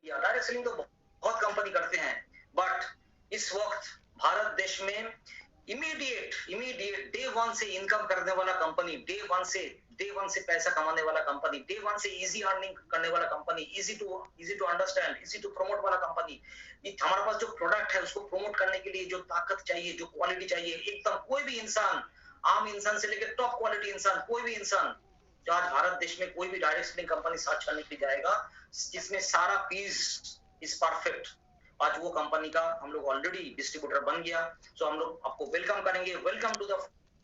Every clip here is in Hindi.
डायरेक्ट सेलिंग तो बहुत कंपनी करते हैं, बट इस वक्त भारत देश में इमीडिएट डे वन से इनकम करने वाला कंपनी, डे वन से पैसा कमाने वाला कंपनी, डे वन से इजी अर्निंग करने वाला company, easy to understand, easy to promote वाला कंपनी। हमारे पास जो प्रोडक्ट है उसको प्रमोट करने के लिए जो ताकत चाहिए, जो क्वालिटी चाहिए, एकदम कोई भी इंसान, आम इंसान से लेकर टॉप क्वालिटी इंसान, कोई भी इंसान जो आज भारत देश में कोई भी डायरेक्ट सेलिंग कंपनी सर्च करने के लिए जाएगा जिसमें सारा पीस इज परफेक्ट, आज वो कंपनी का हम लोग ऑलरेडी डिस्ट्रीब्यूटर बन गया। सो हम लोग आपको वेलकम करेंगे। Welcome to the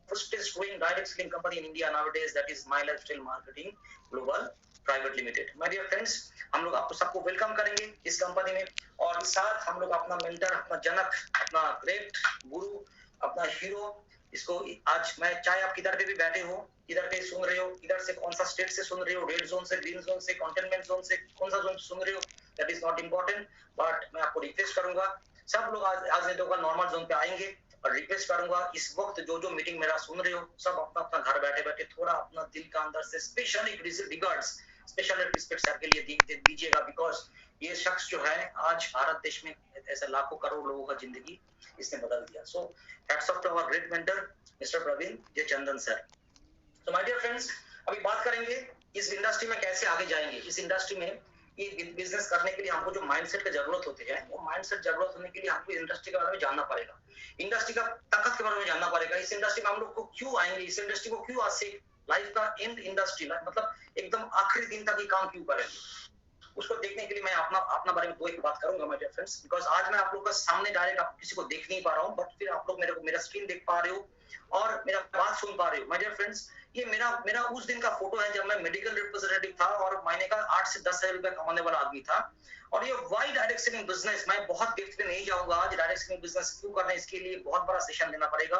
fastest growing direct selling company in India nowadays, that is My Lifestyle Marketing Global Private Limited। My dear friends, हम लोग आपको सबको वेलकम करेंगे इस कंपनी में, और इस साथ हम लोग अपना मेंटर, अपना जनक, अपना ग्रेट गुरु, अपना हीरो, इसको आज मैं, चाहे आप किधर पे भी बैठे हो, किधर पे सुन रहे हो, इधर से कौन सा स्टेट से सुन रहे हो, रेड जोन से, ग्रीन जोन से, कंटेनमेंट जोन से, कौन सा जोन सुन रहे हो, that is not important, but मैं आपको रिक्वेस्ट करूंगा सब लोग आज नहीं तो कल नॉर्मल जोन पे आएंगे, और रिक्वेस्ट करूंगा इस वक्त जो मीटिंग मेरा सुन रहे हो सब अपना अपना घर बैठे बैठे थोड़ा अपना दिल का अंदर से special regards, special respect sir के लिए दीजिएगा, बिकॉज ये शख्स जो है आज भारत देश में ऐसे लाखों करोड़ लोगों का जिंदगी इसने बदल दिया। So hats off to our great mentor mister Praveen J Chandan sir. तो माय डियर फ्रेंड्स, अभी बात करेंगे इस इंडस्ट्री में कैसे आगे जाएंगे। इस इंडस्ट्री में ये बिजनेस करने के लिए हमको जो माइंडसेट की जरूरत होती है, वो माइंडसेट जरूरत होने के लिए हमको इंडस्ट्री के बारे में जानना पड़ेगा, इंडस्ट्री का ताकत के बारे में जानना पड़ेगा, इस इंडस्ट्री में हम लोग को क्यों आएंगे, इस इंडस्ट्री को क्यों आज से लाइफ का एंड इंडस्ट्री, मतलब एकदम आखिरी दिन तक ये काम क्यों करेंगे, उसको देखने के लिए मैं अपना बारे में दो एक बात करूंगा माय डियर फ्रेंड्स। बिकॉज आज मैं आप लोग का सामने डायरेक्ट आप किसी को देख नहीं पा रहा हूँ, बट फिर आप लोग मेरा स्क्रीन देख पा रहे हो और मेरा बात सुन पा रहे हो। माय डियर फ्रेंड्स, ये मेरा उस दिन का फोटो है जब मैं मेडिकल रिप्रेजेंटेटिव था और महीने का 8 से 10 हजार रुपए कमाने वाला आदमी था। और ये वाई डायरेक्ट सेलिंग बिजनेस, मैं बहुत डेप्थ पे नहीं जाऊंगा आज, डायरेक्ट सेलिंग बिजनेस क्यों करना है इसके लिए बहुत बड़ा सेशन देना पड़ेगा,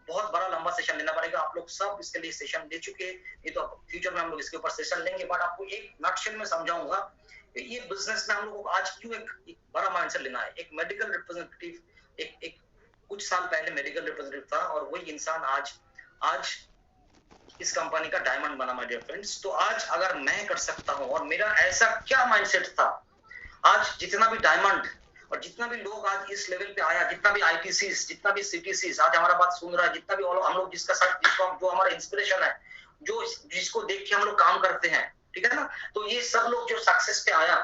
बहुत बड़ा लंबा सेशन लेना पड़ेगा। आप लोग सब इसके लिए सेशन ले चुके, ये तो फ्यूचर में हम लोग इसके ऊपर सेशन लेंगे, बट आपको एक नटशेल में समझाऊंगा ये बिजनेस में हम लोगों को आज क्यों एक बड़ा माइंडसेट लेना है। एक मेडिकल रिप्रेजेंटेटिव एक कुछ साल पहले मेडिकल रिप्रेजेंटेटिव था और वही इंसान आज इस कंपनी का डायमंड बना माय डियर फ्रेंड्स। तो आज अगर मैं कर सकता हूं और मेरा ऐसा क्या माइंडसेट था, आज जितना भी डायमंड और जितना भी लोग आज इस लेवल पे आया, जितना भी आईटीसीज, जितना भी सीटीसीज आज हमारा बात सुन रहा है, जितना भी हम लोग जिसका साथ जो हमारा इंस्पिरेशन है, जो जिसको देख के हम लोग काम करते हैं, ठीक है ना, तो ये सब लोग जो सक्सेस पे आया,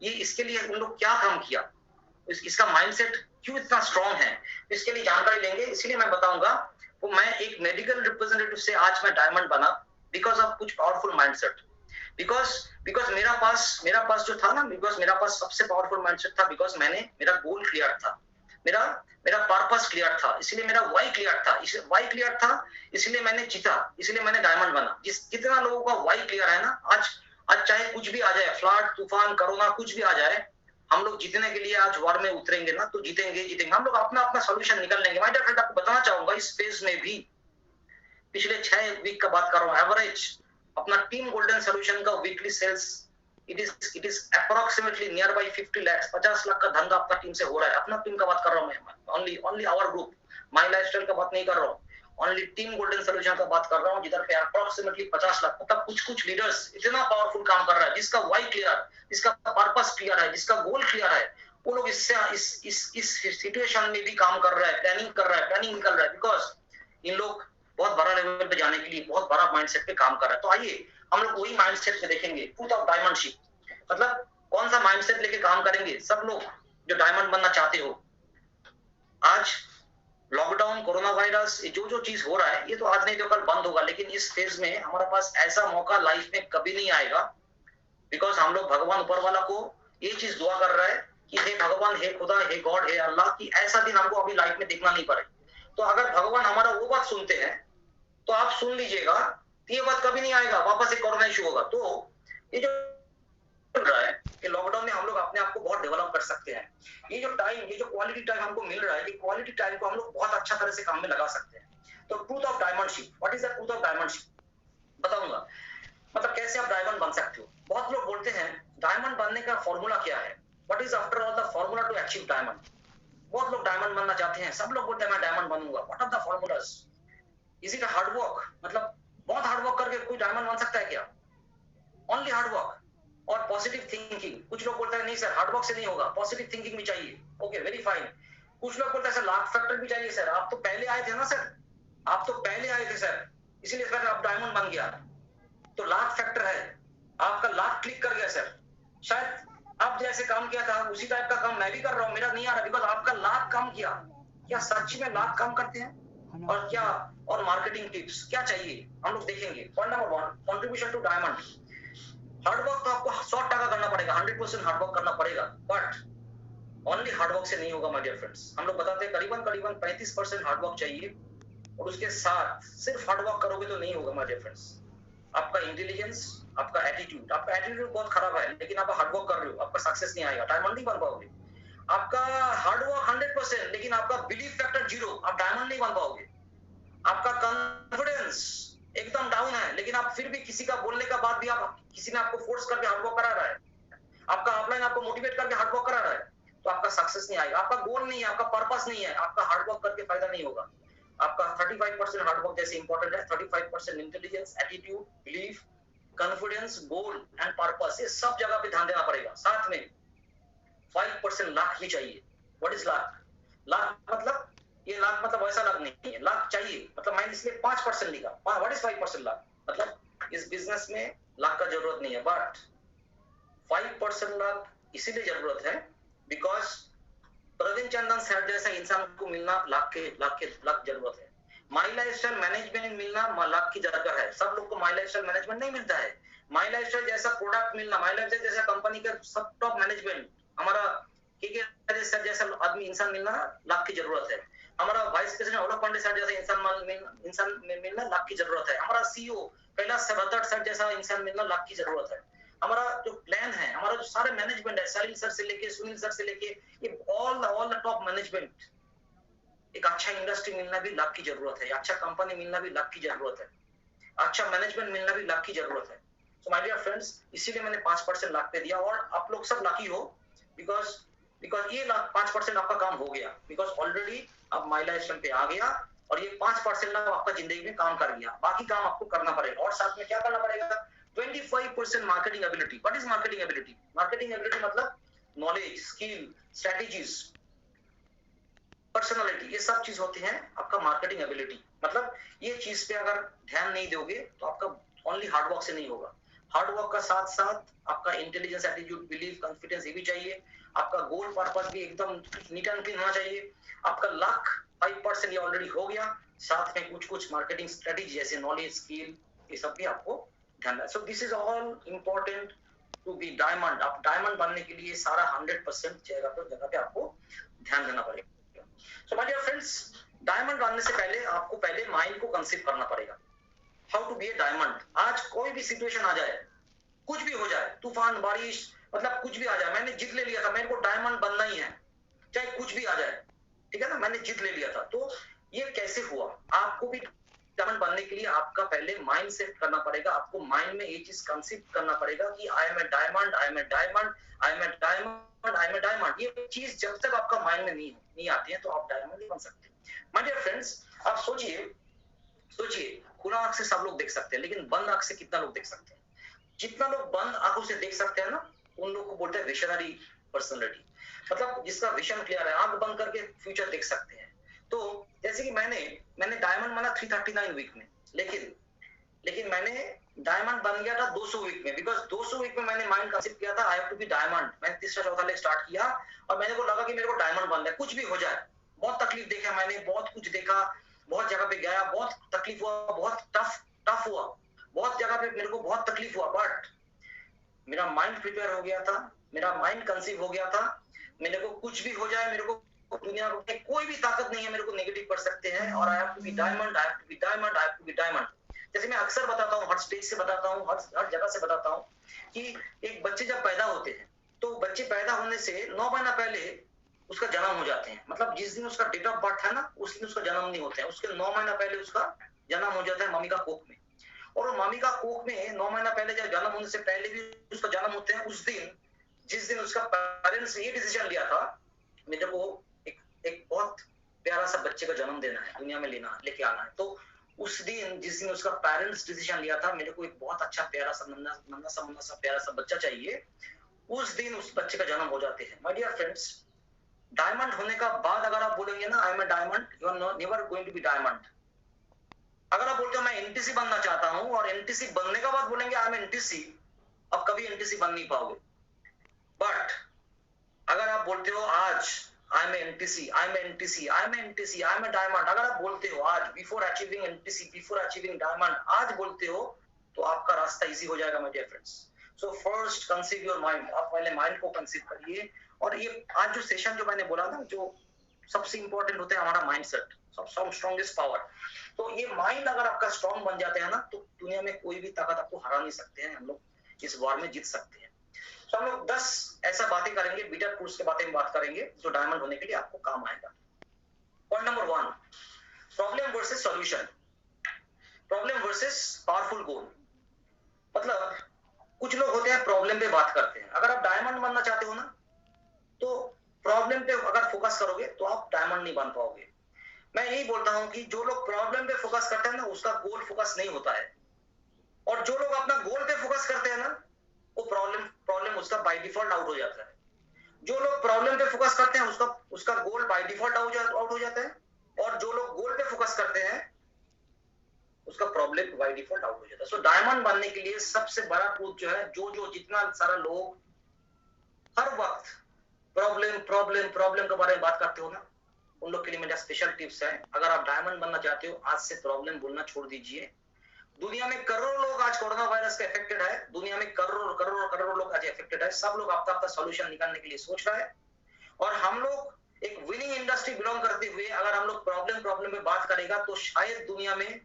ये इसके लिए उन लोग क्या काम किया, इसका माइंडसेट क्यों इतना स्ट्रांग है, इसके लिए जानकारी लेंगे। इसलिए मैं बताऊंगा वो मैं एक मेडिकल रिप्रेजेंटेटिव से आज मैं डायमंड बना बिकॉज ऑफ कुछ पावरफुल माइंडसेट, बिकॉज मेरा पास जो था ना, बिकॉज मेरा पास सबसे पावरफुल माइंडसेट था, बिकॉज मेरा गोल क्लियर था, मेरा पर्पस क्लियर था, इसलिए मेरा वाई क्लियर था, इसलिए मैंने जीता, इसलिए मैंने डायमंड बना। जितना लोगों का वाई क्लियर है ना, आज चाहे कुछ भी आ जाए, फ्लड, तूफान, कोरोना, कुछ भी आ जाए, हम लोग जीतने के लिए आज वॉर में उतरेंगे ना, तो जीतेंगे, हम लोग अपना सोल्यूशन निकल लेंगे। माय डियर फ्रेंड, आपको बताना चाहूंगा इस फेज में भी पिछले 6 वीक का बात कर रहा हूँ, एवरेज अपना टीम गोल्डन सोल्यूशन का weekly sales it is approximately near by 50 lakh, 50 lakh का धंधा अपना टीम से हो रहा है। अपना टीम का बात कर रहा हूँ मैं, only our group, my lifestyle का बात नहीं कर रहा हूँ, ओनली टीम गोल्डन सोल्यूशन का बात कर रहा हूँ, जिधर पे अप्रोक्सीमेटली 50 लाख, मतलब कुछ लीडर्स इतना पावरफुल काम कर रहा है, जिसका वाई क्लियर, जिसका पर्पस क्लियर है, जिसका गोल क्लियर है, वो लोग इस सिचुएशन में भी काम कर रहा है, प्लानिंग निकल रहा है, बिकॉज इन लोग बहुत बड़ा लेवल पे जाने के लिए बहुत बड़ा माइंडसेट पे काम कर रहा है। तो आइए हम लोग वही माइंडसेट पे देखेंगे, ट्रूथ ऑफ डायमंडशिप, मतलब कौन सा माइंडसेट लेके काम करेंगे सब लोग जो डायमंड बनना चाहते हो। आज लॉकडाउन, कोरोना वायरस, जो चीज हो रहा है, ये तो आज नहीं तो कल बंद होगा, लेकिन इस फेज में हमारे पास ऐसा मौका लाइफ में कभी नहीं आएगा, बिकॉज हम लोग भगवान ऊपर वाला को ये चीज दुआ कर रहा है कि हे भगवान, हे खुदा, हे गॉड, हे अल्लाह, कि ऐसा दिन हमको अभी लाइफ में देखना नहीं पड़े। तो अगर भगवान हमारा वो बात सुनते हैं तो आप सुन लीजिएगा, ये बात कभी नहीं आएगा, वापस एक कोरोना इशू होगा। तो ये जो चल रहा है कि लॉकडाउन में हम लोग अपने आप को बहुत डेवलप कर सकते हैं, ये जो क्वालिटी टाइम हमको मिल रहा है, ये क्वालिटी टाइम को हम लोग बहुत अच्छा तरह से काम में लगा सकते हैं। तो truth of diamondship, what is the truth of diamondship बताऊंगा, मतलब कैसे आप डायमंड बन सकते हो। बहुत लोग बोलते हैं डायमंड बनने का फॉर्मूला क्या है, what is after all the formula to achieve diamond. बहुत लोग डायमंड बनना चाहते हैं, सब लोग बोलते हैं मैं डायमंड बनूंगा, what are the formulas, is it hard work, मतलब बहुत हार्ड वर्क करके कोई डायमंड बन सकता है क्या, ओनली हार्ड वर्क, और पॉजिटिव थिंकिंग। कुछ लोग बोलते हैं नहीं सर हार्डवर्क से नहीं होगा, पॉजिटिव थिंकिंग भी चाहिए। Okay very fine. कुछ लोग बोलते हैं सर लाख फैक्टर भी चाहिए सर, आप तो पहले आए थे ना सर, आप तो पहले आए थे सर, इसीलिए सर आप डायमंड बन गया। तो लाख फैक्टर है, आपका लाख क्लिक कर गया सर। शायद आप जैसे काम किया था उसी टाइप का काम मैं भी कर रहा हूँ, मेरा नहीं आ रहा बिकॉज आपका लाख काम किया। क्या सच में लाख काम करते हैं? और क्या, और मार्केटिंग टिप्स क्या चाहिए हम लोग देखेंगे। Point number 1, contribution to diamond. Hard work तो आपको 100% करना पड़ेगा, 100% हार्डवर्क करना पड़ेगा, बट ओनली हार्डवर्क से नहीं होगा माय डियर फ्रेंड्स। हम लोग बताते हैं करीबन 35% हार्डवर्क चाहिए, और उसके साथ सिर्फ हार्डवर्क करोगे तो नहीं होगा माय डियर फ्रेंड्स। आपका इंटेलिजेंस, आपका एटीट्यूड बहुत खराब है, लेकिन आप हार्डवर्क कर रहे हो, आपका सक्सेस नहीं आएगा, डायमंड नहीं बन पाओगे। आपका हार्डवर्क 100% लेकिन आपका बिलीफ फैक्टर 0, आप डायमंड नहीं बन पाओगे। आपका कॉन्फिडेंस एकदम डाउन है, लेकिन आप फिर भी किसी का बोलने का बाद भी आप किसी ने आपको फोर्स करके हार्डवर्क करा रहा है, आपका अपलाइन आपको मोटिवेट करके हार्डवर्क करा रहा है, तो आपका सक्सेस नहीं आएगा। आपका गोल नहीं है, आपका पर्पस नहीं है, आपका हार्डवर्क करके फायदा नहीं होगा। आपका 35% हार्डवर्क जैसे इंपॉर्टेंट है, 35% intelligence, attitude, belief, confidence, goal and purpose, ये सब जगह पे ध्यान देना पड़ेगा। साथ में 5% लाख ही चाहिए। What is lakh? लाख मतलब, ये लाख मतलब वैसा लाख नहीं है, लाख चाहिए मतलब मैंने इसलिए 5% लिखा। What is 5% lakh? मतलब इस बिजनेस में लाख का जरूरत नहीं है, बट 5% लाख इसीलिए जरूरत है बिकॉज प्रवीण चंदन सर जैसा इंसान को मिलना लाख जरूरत है। माई लाइफस्टाइल मैनेजमेंट मिलना लाख की जगह है। सब लोग को माई लाइफस्टाइल मैनेजमेंट नहीं मिलता है। माई लाइफस्टाइल जैसा प्रोडक्ट मिलना, माई लाइफस्टाइल जैसा कंपनी का सब टॉप मैनेजमेंट, हमारा के सर जैसा आदमी इंसान मिलना लाख की जरूरत है। हमारा vice president Aulakh Pandey sir जैसा इंसान मिलना लाख की जरूरत है। हमारा सीईओ कैलाश सबरदर सर जैसा इंसान मिलना लाख की जरूरत है। हमारा जो प्लान है, हमारा जो सारे मैनेजमेंट है, सलील सर से लेके सुनील सर से लेके ये ऑल द टॉप मैनेजमेंट, एक अच्छा इंडस्ट्री मिलना भी लाख की जरूरत है, अच्छा कंपनी मिलना भी लाख की जरूरत है, अच्छा मैनेजमेंट मिलना भी लाख की जरूरत है। सो माय डियर फ्रेंड्स, इसीलिए मैंने 5% लाख पे दिया, और आप लोग सब लाकी हो बिकॉज ये लाख 5% आपका काम हो गया, बिकॉज ऑलरेडी आप माई लाइफस्टाइल पे आ गया, और ये 5% लाख आपका जिंदगी में काम कर गया। बाकी काम आपको करना पड़ेगा, और साथ में क्या करना पड़ेगा? 25% marketing ability. What is marketing ability? Marketing ability मतलब नॉलेज, स्किल, स्ट्रेटेजीज, पर्सनालिटी, ये सब चीज होती है आपका मार्केटिंग एबिलिटी। मतलब ये चीज पे अगर ध्यान नहीं दोगे तो आपका ओनली हार्डवर्क से नहीं होगा। हार्डवर्क का साथ साथ आपका इंटेलिजेंस, एटीट्यूड, बिलीफ, कॉन्फिडेंस ये भी चाहिए। आपका गोल पर्पस भी एकदम नीट एंड क्लीन होना चाहिए। आपका लाख 5% ये ऑलरेडी हो गया, साथ में कुछ कुछ मार्केटिंग स्ट्रेटेजी जैसे नॉलेज, स्किल, ये सब भी आपको ध्यान रखना। So this is all important to be diamond. आप डायमंड बनने के लिए सारा 100% जगह पे आपको ध्यान देना पड़ेगा। So my dear friends, diamond बनने से पहले आपको पहले माइंड को कंसीव करना पड़ेगा। How to be a diamond. आज कोई भी सिचुएशन आ जाए, कुछ भी हो जाए, तूफान, बारिश, मतलब कुछ भी आ जाए, मैंने जिद ले लिया था मेरे को डायमंड बनना ही है, चाहे कुछ भी आ जाए, ठीक है ना, मैंने जिद ले लिया था। तो ये कैसे हुआ? आपको भी डायमंड बनने के लिए आपका पहले माइंड सेट करना पड़ेगा। आपको माइंड में ये चीज कंसीव करना पड़ेगा कि I am a diamond, I am a diamond, I am a diamond, I am a diamond. ये चीज जब तक आपका माइंड में नहीं आती है तो आप डायमंड नहीं बन सकते। माय डियर फ्रेंड्स, आप सोचिए खुला आंख से सब लोग देख सकते हैं, लेकिन बंद आंख से कितना लोग देख सकते हैं? जितना लोग बंद आंखों से देख सकते हैं ना, उन लोग को बोलते हैं विजनरी पर्सनालिटी। मतलब जिसका विजन क्लियर है, आंख बंद करके फ्यूचर देख सकते हैं। तो जैसे कि मैंने डायमंड बना 339 वीक में, लेकिन मैंने डायमंड बन गया था 200 वीक में, बिकॉज 200 वीक में मैंने माइंड कंसीव किया था I have to be diamond. मैंने तीसरा चौथा लेग स्टार्ट किया और मेरे को लगा कि मेरे को डायमंड बनना है, कुछ भी हो जाए। बहुत तकलीफ देखा मैंने, बहुत कुछ देखा, बहुत जगह पे गया, बहुत तकलीफ हुआ, बहुत टफ हुआ, बहुत जगह पे मेरे को बहुत तकलीफ हुआ, बट मेरा माइंड प्रिपेयर हो गया था, मेरा माइंड कंसीव हो गया था। मेरे को कुछ भी हो जाए, मेरे को दुनिया में कोई भी ताकत नहीं है मेरे को नेगेटिव कर सकते हैं, और I have to be diamond, I have to be diamond, I have to be diamond. जैसे मैं अक्सर बताता हूँ, हर स्टेज से बताता हूँ, हर जगह से बताता हूँ कि एक बच्चे जब पैदा होते हैं तो बच्चे पैदा होने से 9 महीना पहले उसका जन्म हो जाते हैं। मतलब जिस दिन उसका डेट ऑफ बर्थ है ना, उस दिन उसका जन्म नहीं होता है, उसके 9 महीना पहले उसका जन्म हो जाता है मम्मी का कोख में। और वो मम्मी का कोख में 9 महीना पहले जब जन्म होने से पहले भी उसका जन्म होते हैं, उस दिन जिस दिन उसका पेरेंट्स ने ये डिसीजन लिया था मेरे को एक बहुत प्यारा सा बच्चे का जन्म देना है, दुनिया में लेके आना है, तो उस दिन जिस दिन उसका पेरेंट्स डिसीजन लिया था मेरे को एक बहुत अच्छा प्यारा सा नन्हा सा प्यारा सा बच्चा चाहिए, उस दिन उस बच्चे का जन्म हो जाते हैं। माय डियर फ्रेंड्स, डायमंड होने का बाद अगर आप बोलेंगे ना I am a diamond, you are never going to be diamond. अगर आप बोलते हो मैं एनटीसी बनना चाहता हूं और एनटीसी बनने के बाद बोलेंगे आई एम एनटीसी, अब कभी एनटीसी बन नहीं पाओगे। बट अगर आप बोलते हो आज I am NTC, I am NTC, I am NTC, I am a diamond, अगर आप बोलते हो आज before achieving NTC, before achieving diamond, आज बोलते हो तो आपका रास्ता इजी हो जाएगा my dear friends. So first conceive your mind, आप पहले माइंड को कंसीव करिए। और ये आज जो सेशन जो मैंने बोला ना, जो सबसे इंपॉर्टेंट होता है हमारा माइंडसेट, सब स्ट्रॉन्गेस्ट पावर। तो ये माइंड अगर आपका स्ट्रॉन्ग बन जाते हैं ना, तो दुनिया में कोई भी ताकत आपको हरा नहीं सकते हैं। हम लोग इस वॉर में जीत सकते हैं। तो हम लोग 10 ऐसा बातें करेंगे, बीटा टूल्स के बारे में बात करेंगे जो डायमंड होने के लिए आपको काम आएगा। Point number 1, problem versus solution, problem versus powerful goal. मतलब कुछ लोग होते हैं प्रॉब्लम पे बात करते हैं। अगर आप डायमंड बनना चाहते हो ना, तो प्रॉब्लम पे अगर फोकस करोगे तो आप डायमंड नहीं बन पाओगे। मैं यही बोलता हूं कि जो लोग प्रॉब्लम पे फोकस करते हैं ना, उसका गोल फोकस नहीं होता है। और जो लोग अपना गोल पे फोकस करते हैं ना, वो प्रॉब्लम उसका बाय डिफॉल्ट आउट हो जाता है। जो लोग प्रॉब्लम पे फोकस करते हैं उसका गोल बाय डिफॉल्ट आउट हो जाता है। और जो लोग गोल पे फोकस करते हैं उसका प्रॉब्लम बाय डिफॉल्ट आउट हो जाता है। सो डायमंड बनने के लिए सबसे बड़ा ट्रूथ जो है, जो जितना सारा लोग हर वक्त प्रॉब्लम के बारे में बात करते हो ना, उन लोग के लिए मेरा स्पेशल टिप्स है। अगर आप डायमंड बनना चाहते हो, आज से प्रॉब्लम बोलना छोड़ दीजिए। दुनिया में करोड़ों लोग आज कोरोना वायरस का अफेक्टेड है, दुनिया में करोड़ों लोग आज अफेक्टेड है। सब लोग आपका सॉल्यूशन निकालने के लिए सोच रहा है। और हम लोग एक विनिंग इंडस्ट्री बिलोंग करते हुए अगर हम लोग प्रॉब्लम में बात करेगा, तो शायद दुनिया में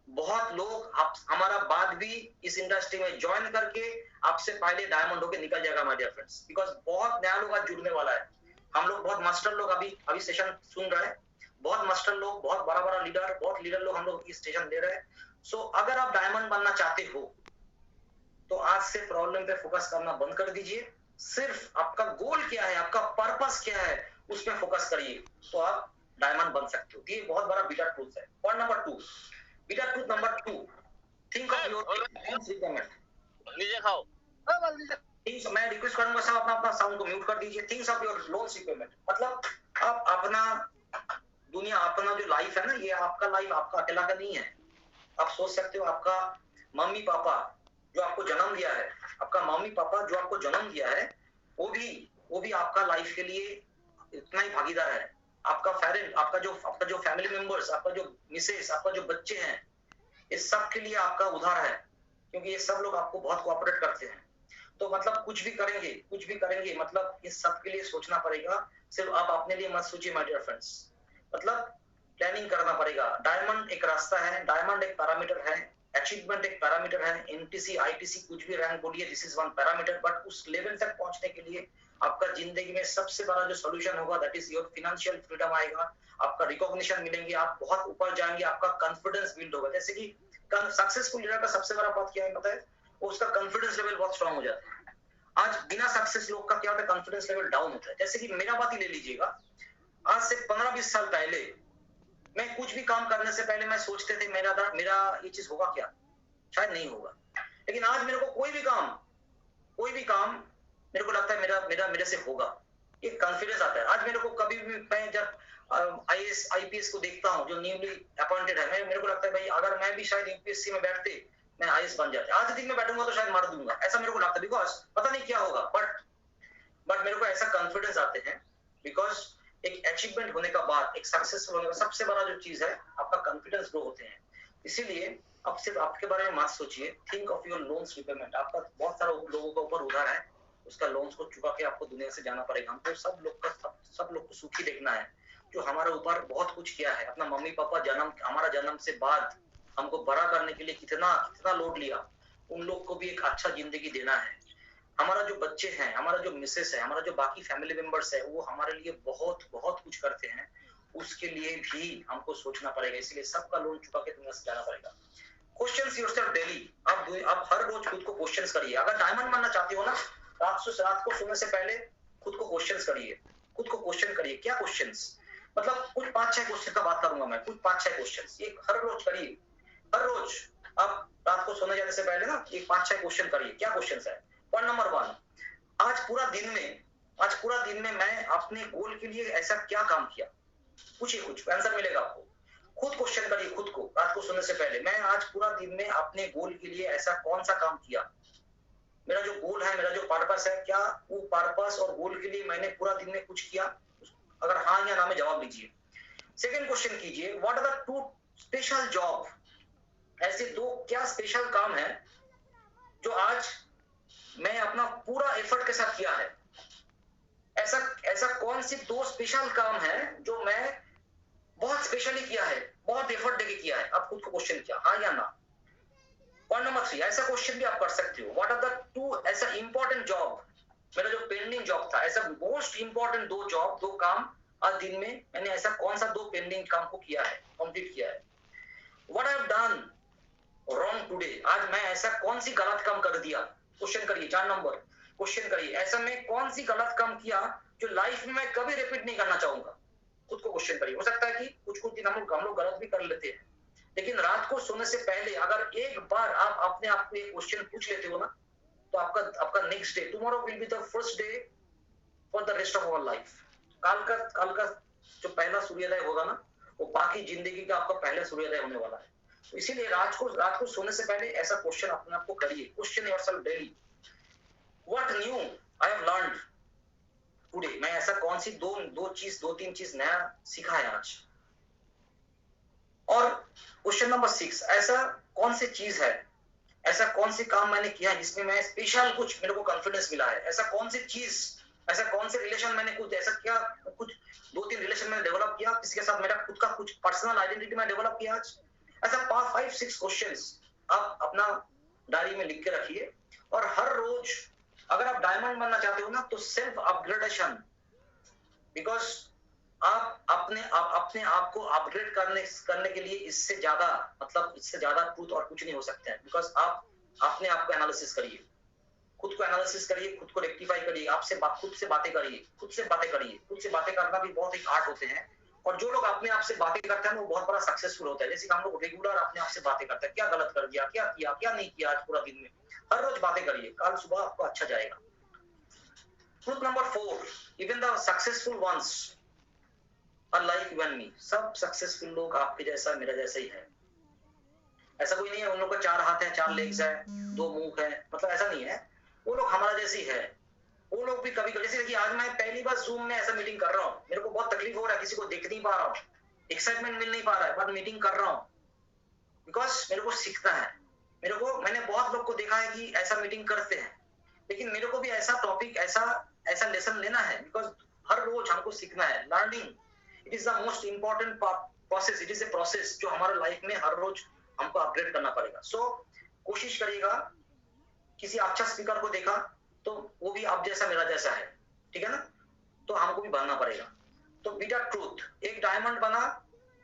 बहुत लोग हमारा बाद भी इस इंडस्ट्री में ज्वाइन करके आपसे पहले डायमंड होके निकल जाएगा माय डियर फ्रेंड्स। बिकॉज बहुत नया लोग आज जुड़ने वाला है। हम लोग बहुत मास्टर लोग अभी सेशन सुन रहे हैं, बहुत मास्टर लोग, बहुत बड़ा लीडर, बहुत लीडर लोग हम लोग इस सेशन दे रहे हैं। सो अगर आप डायमंड बनना चाहते हो तो आज से प्रॉब्लम पे फोकस करना बंद कर दीजिए। सिर्फ आपका गोल क्या है, आपका पर्पस क्या है, उस पर फोकस करिए, तो आप डायमंड बन सकते हो। ये बहुत बड़ा बीटा ट्रूथ है। Point number 2, beta truth number 2, think of your loans repayment. लीजिए खाओ। मैं रिक्वेस्ट करूंगा सब अपना साउंड को म्यूट कर दीजिए। Things of your loans repayment मतलब आप अपना दुनिया, अपना जो लाइफ है ना, ये आपका लाइफ आपका अकेला का नहीं है। आप सोच सकते हो आपका मम्मी पापा जो आपको जन्म दिया है, आपका मम्मी पापा जो आपको जन्म दिया है, वो भी आपका लाइफ के लिए इतना ही भागीदार है। आपका पेरेंट, आपका जो फैमिली मेंबर्स, आपका जो मिसेस, आपका जो बच्चे हैं, इस सब के लिए आपका उधार है, क्योंकि ये सब लोग आपको बहुत कोऑपरेट करते हैं। तो मतलब कुछ भी करेंगे मतलब इस सब के लिए सोचना पड़ेगा। सिर्फ आप अपने लिए मत सोचिए माय डियर फ्रेंड्स, मतलब प्लानिंग करना पड़ेगा। डायमंड एक रास्ता है, डायमंड एक पैरामीटर है, अचीवमेंट एक पैरामीटर है, एनटीसी आईटीसी कुछ भी रैंक बोलिए, this is one parameter. But उस लेवल तक पहुंचने के लिए आपका जिंदगी में सबसे बड़ा जो सॉल्यूशन होगा, that is your financial freedom आएगा, आपका रिकॉग्निशन मिलेंगे, आप बहुत ऊपर जाएंगे, आपका कॉन्फिडेंस बिल्ड होगा। जैसे कि सक्सेसफुल लीडर का सबसे बड़ा बात क्या है पता है, उसका कॉन्फिडेंस लेवल बहुत स्ट्रांग हो जाता है। आज बिना सक्सेस लोग का क्या होता है, कॉन्फिडेंस लेवल डाउन होता है। जैसे कि मेरा बात ही ले लीजिएगा, आज से 15-20 साल पहले मैं कुछ भी काम करने से पहले मैं सोचते थे मेरा ये चीज होगा क्या, शायद नहीं होगा। लेकिन आज मेरे को कोई भी काम मेरे को लगता है मेरे से होगा, ये कॉन्फिडेंस आता है। आज मेरे को कभी भी, मैं जब आईएएस आईपीएस को देखता हूँ जो न्यूली अपॉइंटेड है, मेरे को लगता है भाई अगर मैं भी शायद यूपीएससी में बैठते, मैं आईएएस बन जाते। आज दिन में बैठूंगा तो शायद मार दूंगा, ऐसा मेरे को लगता है। बिकॉज पता नहीं क्या होगा, बट मेरे को ऐसा कॉन्फिडेंस आते हैं। बिकॉज एक अचीवमेंट होने का बाद, एक सक्सेसफुल होने का सबसे बड़ा जो चीज है, आपका कॉन्फिडेंस ग्रो होते हैं। इसीलिए अब सिर्फ आपके बारे में मत सोचिए, think of your loans repayment. आपका बहुत सारा लोगों का ऊपर उधार है, उसका लोन्स को चुका के आपको दुनिया से जाना पड़ेगा। हमको सब लोग को सुखी देखना है, जो हमारे ऊपर बहुत कुछ किया है। अपना मम्मी पापा हमारा जन्म से बाद हमको बड़ा करने के लिए कितना लोड लिया, उन लोग को भी एक अच्छा जिंदगी देना है। हमारा जो बच्चे हैं, हमारा जो मिसेस है, हमारा जो बाकी फैमिली मेंबर्स है, वो हमारे लिए बहुत कुछ करते हैं, उसके लिए भी हमको सोचना पड़ेगा। इसलिए सबका लोन चुका के दुनिया से जाना पड़ेगा। Questions yourself daily. आप हर रोज खुद को क्वेश्चंस करिए। अगर डायमंड बनना चाहते हो ना, रात को सोने से पहले खुद को क्वेश्चंस करिए, खुद को क्वेश्चन करिए। क्या क्वेश्चंस मतलब कुछ 5-6 क्वेश्चन का बात करूंगा मैं, कुछ 5-6 क्वेश्चंस ये हर रोज करिए। हर रोज आप रात को सोने जाने से पहले ना एक 5-6 क्वेश्चन करिए। क्या क्वेश्चन है? पॉइंट नंबर 1, आज पूरा दिन में मैं अपने गोल के लिए ऐसा क्या काम किया? पूछिए, कुछ आंसर मिलेगा आपको। खुद क्वेश्चन करिए खुद को रात को सोने से पहले, मैं आज पूरा दिन में अपने गोल के लिए ऐसा कौन सा काम किया? मेरा जो गोल है, मेरा जो पर्पस है, क्या वो पर्पस और गोल के लिए मैंने पूरा दिन में कुछ किया? अगर हाँ या ना में जवाब दीजिए। सेकंड क्वेश्चन कीजिए, what are the 2 special job? ऐसे 2 क्या स्पेशल काम है जो आज मैं अपना पूरा एफर्ट के साथ किया है? ऐसा ऐसा कौन सी 2 स्पेशल काम है जो मैं बहुत स्पेशली किया है, बहुत एफर्ट देके किया है? आप खुद को क्वेश्चन किया, हाँ या ना? पॉइंट नंबर 3, ऐसा क्वेश्चन भी आप कर सकते हो, व्हाट आर द 2 ऐसा इंपॉर्टेंट जॉब, मेरा जो पेंडिंग जॉब था, ऐसा मोस्ट इंपॉर्टेंट 2 जॉब, 2 काम आज दिन में मैंने ऐसा कौन सा 2 पेंडिंग काम को किया है, कंप्लीट किया है? What I have done wrong today, आज मैं ऐसा कौन सी गलत काम कर दिया? क्वेश्चन करिए। 4 नंबर क्वेश्चन करिए, ऐसा मैं कौन सी गलत काम किया जो लाइफ में मैं कभी रिपीट नहीं करना चाहूंगा? खुद को क्वेश्चन करिए। हो सकता है कि कुछ दिन हम लोग गलत भी कर लेते हैं, लेकिन रात को सोने से पहले अगर एक बार आप अपने आप को ये क्वेश्चन पूछ लेते हो ना, तो आपका next day, tomorrow will be the first day for the rest of our life. काल का जो पहला सूर्योदय होगा ना, वो बाकी जिंदगी का आपका पहला सूर्योदय होने वाला है। तो इसीलिए रात को सोने से पहले ऐसा क्वेश्चन अपने आप को करिए। Question yourself daily, what new I have learned today, मैं ऐसा कौन सी दो तीन चीज नया सीखा है आज? और क्वेश्चन नंबर 6, ऐसा कौन सी चीज है, ऐसा कौन सी काम मैंने किया है जिसमें मैं स्पेशल कुछ मेरे को कॉन्फिडेंस मिला है? ऐसा कौन सी चीज, ऐसा कौन से रिलेशन मैंने कुछ ऐसा क्या, कुछ 2-3 रिलेशन मैंने डेवलप किया, किसी के साथ मेरा खुद का कुछ पर्सनल आइडेंटिटी मैं डेवलप किया आज? ऐसा 5-6 क्वेश्चंस आप अपना डायरी में लिख के रखिए। और हर रोज अगर आप डायमंड बनना चाहते हो ना, तो सेल्फ अपग्रेडेशन, बिकॉज आप अपने आप को अपग्रेड करने के लिए इससे ज्यादा, मतलब इससे ज्यादा ट्रूथ और कुछ नहीं हो सकता है। बिकॉज आप अपने आप को एनालिसिस करिए, खुद को एनालिसिस करिए, खुद को रेक्टिफाई करिए, खुद से बातें करिए, खुद से बातें करना भी बहुत एक आर्ट होते हैं। और जो लोग अपने आप से बातें करते हैं वो बहुत बड़ा सक्सेसफुल होता है। जैसे हम लोग रेगुलर अपने आप से बातें करते हैं, क्या गलत कर दिया, क्या किया, क्या नहीं किया आज पूरा दिन में, हर रोज बातें करिए, कल सुबह आपको अच्छा जाएगा। Truth number 4, even the successful ones are like you and me, सब सक्सेसफुल लोग आपके जैसा मेरा जैसा ही है। ऐसा कोई नहीं है उन लोग का 4 हाथ है, 4 लेग्स है, 2 मुंह है, मतलब ऐसा नहीं है। वो लोग हमारा जैसे ही है। वो लोग भी कभी जैसे कि आज मैं पहली बार जूम में ऐसा मीटिंग कर रहा हूँ, मेरे को बहुत तकलीफ हो रहा है, किसी को देख नहीं पा रहा हूँ, एक्साइटमेंट मिल नहीं पा रहा है, बट मीटिंग कर रहा हूँ बिकॉज मेरे को सीखना है। मैंने बहुत लोग को देखा है कि ऐसा मीटिंग करते हैं, लेकिन मेरे को भी ऐसा टॉपिक, ऐसा लेसन लेना है, बिकॉज हर रोज हमको सीखना है। Learning it is the most important process, it is a process जो हमारे लाइफ में हर रोज हमको अपग्रेड करना पड़ेगा। सो कोशिश करिएगा, किसी अच्छा स्पीकर को देखा तो वो भी आप जैसा मेरा जैसा है, ठीक है ना, तो हमको भी बनना पड़ेगा। तो बीटा ट्रूथ, एक डायमंड बना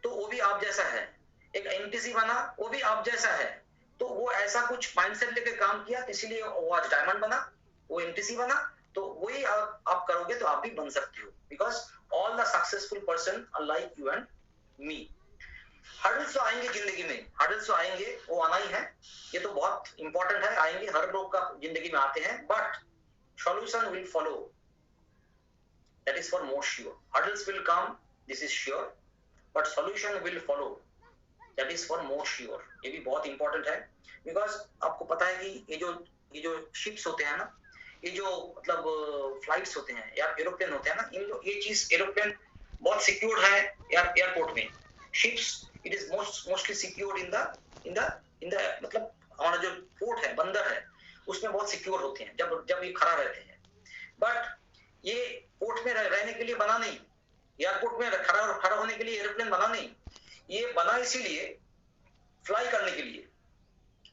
तो वो भी आप जैसा है, एक एनटीसी बना वो भी आप जैसा है, तो वो ऐसा कुछ माइंडसेट लेके काम किया, इसीलिए वो आज डायमंड बना, वो एनटीसी बना, तो वही आप करोगे तो आप भी बन सकते हो, because all the successful person are like you and me. Hurdles तो आएंगे जिंदगी में, हर्डल्स तो आएंगे, वो आना ही है, ये तो बहुत इंपॉर्टेंट है, आएंगे, हर लोग का जिंदगी में आते हैं, but solution will follow, that is for more sure. Hurdles will come, this is sure, but solution will follow, that is for more sure. ये भी बहुत इंपॉर्टेंट है, बिकॉज आपको पता है कि ये जो शिप्स होते हैं ना, ये जो मतलब फ्लाइट्स होते हैं या एरोप्लेन होते हैं ना, ये चीज एरोप्लेन बहुत सिक्योर्ड है एयरपोर्ट में। Ships it is mostly secured in the मतलब हमारा जो पोर्ट है, बंदर है, उसमें बहुत सिक्योर होते हैं जब ये खड़ा रहते हैं। बट ये पोर्ट में रहने के लिए बना नहीं, एयरपोर्ट में खड़ा होने के लिए एरोप्लेन बना नहीं, ये बना इसीलिए फ्लाई करने के लिए,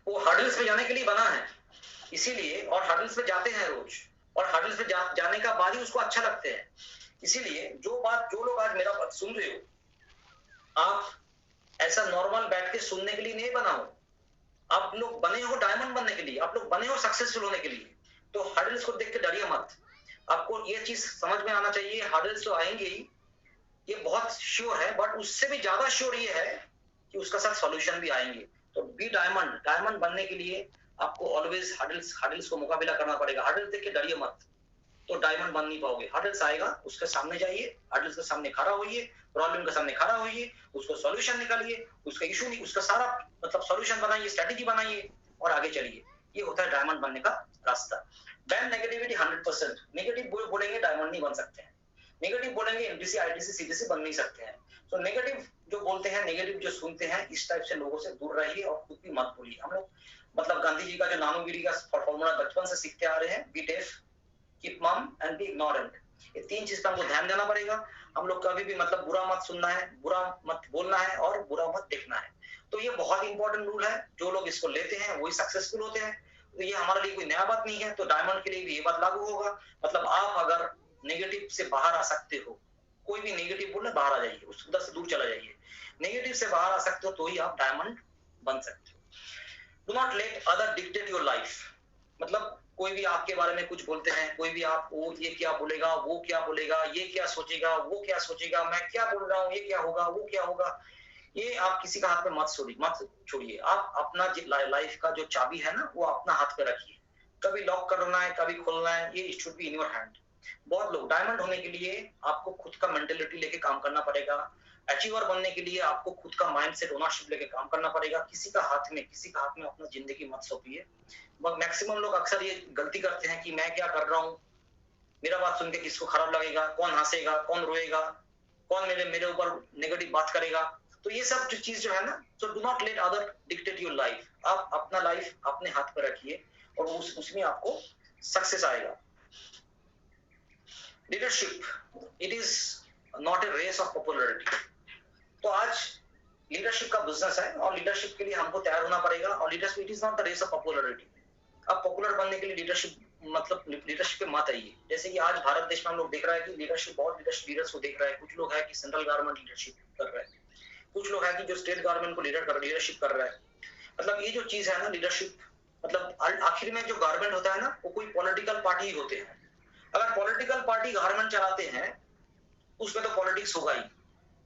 वो हर्डल्स पे जाने के लिए बना है इसीलिए, और हर्डल्स पे जाते हैं रोज, और हर्डल्स पे जाने का बाद ही उसको अच्छा लगते हैं। इसीलिए जो लोग आज मेरा बात सुन रहे हो, आप ऐसा नॉर्मल बैठ के सुनने के लिए नहीं बना हो, आप लोग बने हो डायमंड बनने के लिए, आप लोग बने हो सक्सेसफुल होने के लिए। तो हर्डल्स को देख के डरिए मत, आपको ये चीज समझ में आना चाहिए, हर्डल्स तो आएंगे ही, ये बहुत श्योर है, बट उससे भी ज्यादा श्योर ये है कि उसका साथ सॉल्यूशन भी आएंगे। तो बी डायमंड, डायमंड बनने के लिए आपको ऑलवेज हर्डल्स को मुकाबला करना पड़ेगा। हर्डल देख के डरिए मत, तो डायमंड बन नहीं पाओगे। हर्डल्स आएगा, उसके सामने जाइए, हर्डल्स के सामने खड़ा होइए, प्रॉब्लम के सामने खड़ा होइए, उसको सॉल्यूशन निकालिए, उसका इशू नहीं, उसका सारा मतलब सॉल्यूशन बनाइए, स्ट्रेटेजी बनाइए और आगे चलिए। ये होता है डायमंड बनने का रास्ता। Ban negativity 100%। नेगेटिव बोलेंगे डायमंड नहीं बन सकते हैं, नेगेटिव बोलेंगे एमडीसी आईटीसी सीडीसी बन नहीं सकते हैं। तो नेगेटिव जो बोलते हैं, नेगेटिव जो सुनते हैं, इस टाइप से लोगों से दूर रहिए और खुद भी मत बोलिए। हम लोग मतलब गांधी जी का जो नानोगिरी का फॉर्मूला बचपन से सीखते आ रहे हैं, बी डेफ, कीप मम एंड बी इग्नोरेंट। ये 3 चीज पे हमको ध्यान देना पड़ेगा। हम लोग कभी भी मतलब बुरा मत सुनना है, बुरा मत बोलना है और बुरा मत देखना है। तो ये बहुत इंपॉर्टेंट रूल है। जो लोग इसको लेते हैं वही सक्सेसफुल होते हैं। तो ये हमारे लिए कोई नया बात नहीं है। तो डायमंड के लिए भी ये बात लागू होगा। मतलब आप अगर नेगेटिव से बाहर आ सकते हो, कोई भी नेगेटिव बोले बाहर आ जाइए, उस उधर से दूर चला जाइए। नेगेटिव से बाहर आ सकते हो तो ही आप डायमंड बन सकते हो। Do not let other dictate your life. मतलब कोई भी आपके बारे में कुछ बोलते हैं, कोई भी आप वो ये क्या बोलेगा, वो क्या बोलेगा, ये क्या सोचेगा, वो क्या सोचेगा, मैं क्या बोल रहा हूँ, ये क्या होगा, वो क्या होगा, ये आप किसी का हाथ में मत छोड़िए। आप अपना लाइफ का जो चाबी है ना, वो अपना हाथ पे रखिए। कभी लॉक करना है, कभी खोलना है, ये should be in your hand. बहुत लोग डायमंड होने के लिए आपको खुद का मेंटेलिटी लेके काम करना पड़ेगा। अचीवर बनने के लिए आपको खुद का माइंडसेट, ओनरशिप लेके काम करना पड़ेगा। किसी का हाथ में अपना जिंदगी मत सौंपिए। मैक्सिमम लोग अक्सर ये गलती करते हैं कि मैं क्या कर रहा हूँ, मेरा बात सुन के किसको खराब लगेगा, कौन हंसेगा, कौन रोएगा, कौन मेरे ऊपर नेगेटिव बात करेगा। तो ये सब जो चीज जो है ना, so do not let other dictate your life. आप अपना लाइफ अपने हाथ पर रखिए और उसमें आपको सक्सेस आएगा। Leadership, it is not a race of popularity. तो आज लीडरशिप का बिजनेस है और लीडरशिप के लिए हमको तैयार होना पड़ेगा। और leadership, it is not the race of popularity. अब पॉपुलर बनने के लिए लीडरशिप मतलब लीडरशिप पे मत आइए। जैसे कि आज भारत देश में हम लोग देख रहा है कि लीडरशिप, बहुत लीडर्स को देख रहा है। कुछ लोग है कि सेंट्रल गवर्नमेंट लीडरशिप कर रहा है, कुछ लोग है कि जो स्टेट गवर्नमेंट को लीडरशिप कर रहा है। मतलब ये जो चीज है ना लीडरशिप, मतलब आखिर में जो गवर्नमेंट होता है ना, वो कोई पॉलिटिकल पार्टी ही होते हैं। अगर पॉलिटिकल पार्टी गवर्नमेंट चलाते हैं, उसमें तो पॉलिटिक्स होगा ही।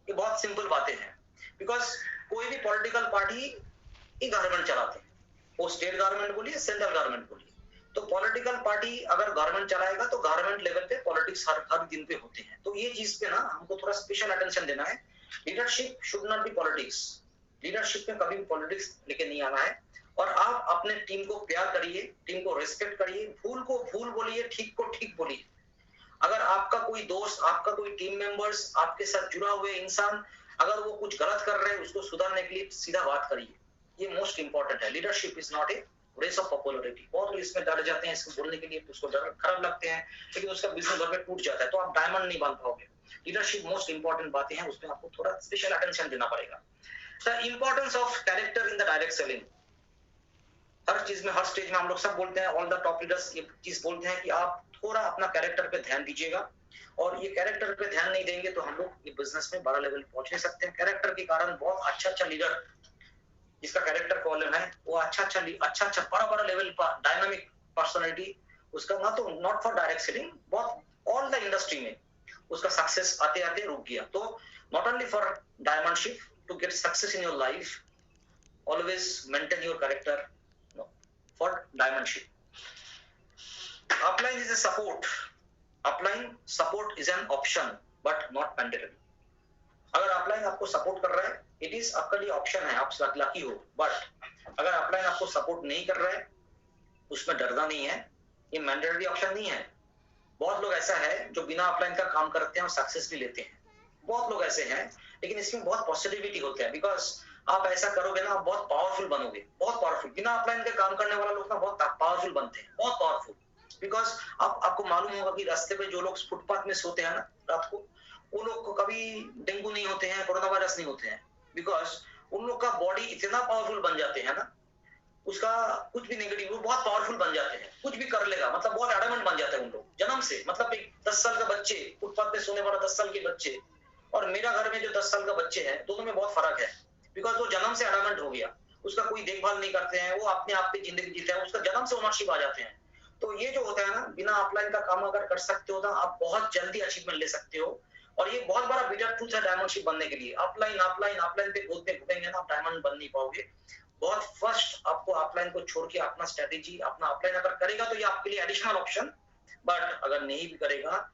ये बहुत सिंपल बातें हैं। बिकॉज कोई भी पॉलिटिकल पार्टी ही गवर्नमेंट चलाते हैं, वो स्टेट गवर्नमेंट बोलिए, सेंट्रल गवर्नमेंट बोलिए। तो पॉलिटिकल पार्टी अगर गवर्नमेंट चलाएगा तो गवर्नमेंट लेवल पे पॉलिटिक्स हर दिन पे होते हैं। तो ये चीज पे ना हमको थोड़ा स्पेशल अटेंशन देना है। Leadership should not be politics. Leadership में कभी भी पॉलिटिक्स लेके नहीं आना है। और आप अपने टीम को प्यार करिए, टीम को रिस्पेक्ट करिए, भूल को भूल बोलिए, ठीक को ठीक बोलिए। अगर आपका कोई दोस्त, आपका कोई टीम मेंबर्स, आपके साथ जुड़ा हुए इंसान अगर वो कुछ गलत कर रहे हैं, उसको सुधारने के लिए सीधा बात करिए। ये मोस्ट इंपॉर्टेंट है। Leadership is not a race of popularity. बहुत लोग इसमें डर जाते हैं, इसको बोलने के लिए, तो उसको डर खराब लगते हैं, लेकिन उसका बिजनेस घर पे टूट जाता है, तो आप डायमंड नहीं बन पाओगे। लीडरशिप मोस्ट इंपॉर्टेंट बातें हैं, उसमें आपको थोड़ा स्पेशल अटेंशन देना पड़ेगा। The importance of character in the direct selling. हर चीज में, हर स्टेज में हम लोग सब बोलते हैं, ऑल द टॉप लीडर्स ये चीज बोलते हैं कि आप थोड़ा अपना कैरेक्टर पे ध्यान दीजिएगा। और ये कैरेक्टर पे ध्यान नहीं देंगे तो हम लोग ये बिजनेस में बड़ा लेवल पहुंच नहीं सकते हैं। कैरेक्टर के कारण बहुत अच्छा लीडर जिसका कैरेक्टर प्रॉब्लम है, वो अच्छा बड़ा लेवल पर डायनामिक पर्सनालिटी, उसका ना तो नॉट फॉर डायरेक्ट सेलिंग, बहुत ऑल द इंडस्ट्री में उसका सक्सेस आते आते रुक गया। तो not only for diamondship, to get success in your life, always maintain your character for diamondship. Upline is a support. Upline support is an option but not mandatory. अगर अपलाइन आपको सपोर्ट कर रहा है, इट इज आपका लिए ऑप्शन है, आप लकी हो। बट अगर अपलाइन आपको सपोर्ट नहीं कर रहा है, उसमें डरना नहीं है, ये मैंडेटरी ऑप्शन नहीं है। बहुत लोग ऐसा है जो बिना अपलाइन का काम करते हैं और सक्सेस भी लेते हैं। बहुत लोग ऐसे हैं, लेकिन इसमें बहुत पॉजिटिविटी होते हैं। बिकॉज आप ऐसा करोगे ना, आप बहुत पावरफुल बनोगे, बहुत पावरफुल। बिना अपलाइन के काम करने वाला लोग ना बहुत पावरफुल बनते हैं, बहुत पावरफुल। बिकॉज आपको मालूम होगा कि रास्ते पे जो लोग फुटपाथ में सोते हैं ना रात को, वो लोग को कभी डेंगू नहीं होते हैं, कोरोना वायरस नहीं होते हैं। बिकॉज उन लोग का बॉडी इतना पावरफुल बन जाते हैं ना, उसका कुछ भी नेगेटिव, वो बहुत पावरफुल बन जाते हैं, कुछ भी कर लेगा, मतलब बहुत एडमेंट बन जाते हैं उन लोग जन्म से। मतलब एक 10 साल का बच्चे, फुटपाथ पे सोने वाला 10 साल के बच्चे और मेरा घर में जो 10 साल का बच्चे हैं, दोनों में बहुत फर्क है। बिकॉज वो जन्म से एडमेंट हो गया, उसका कोई देखभाल नहीं करते हैं, वो अपने आप पे जिंदगी जीते हैं, उसका जन्म से ओनरशिप आ जाते हैं। तो ये जो होता है ना, बिना अपलाइन का काम अगर कर सकते हो ना, आप बहुत जल्दी अचीवमेंट ले सकते हो। और ये बहुत बड़ा बिटर ट्रूथ है डायमंडशिप बनने के लिए। अपलाइन पे घूमते घूमेंगे ना, आप डायमंड बन नहीं पाओगे। बहुत फर्स्ट आपको ऑफलाइन को छोड़ के अपना स्ट्रेटेजी अपना ऑफलाइन अगर करेगा तो ये आपके लिए एडिशनल ऑप्शन, बट अगर नहीं भी करेगा